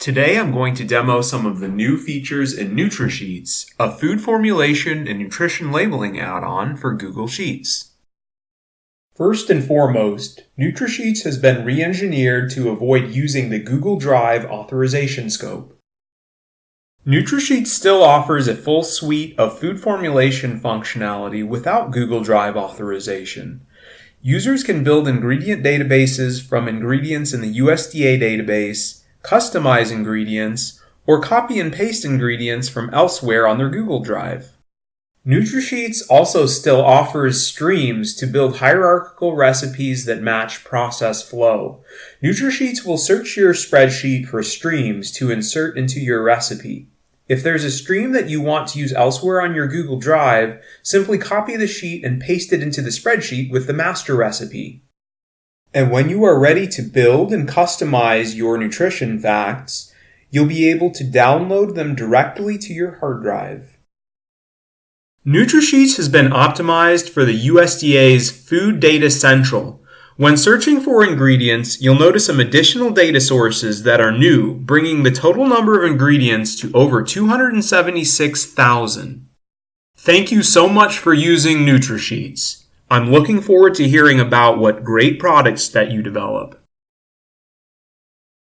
Today I'm going to demo some of the new features in Nutrasheets, a food formulation and nutrition labeling add-on for Google Sheets. First and foremost, Nutrasheets has been re-engineered to avoid using the Google Drive authorization scope. Nutrasheets still offers a full suite of food formulation functionality without Google Drive authorization. Users can build ingredient databases from ingredients in the USDA database, customize ingredients, or copy and paste ingredients from elsewhere on their Google Drive. Nutrasheets also still offers streams to build hierarchical recipes that match process flow. Nutrasheets will search your spreadsheet for streams to insert into your recipe. If there's a stream that you want to use elsewhere on your Google Drive, simply copy the sheet and paste it into the spreadsheet with the master recipe. And when you are ready to build and customize your nutrition facts, you'll be able to download them directly to your hard drive. Nutrasheets has been optimized for the USDA's Food Data Central. When searching for ingredients, you'll notice some additional data sources that are new, bringing the total number of ingredients to over 276,000. Thank you so much for using Nutrasheets. I'm looking forward to hearing about what great products that you develop.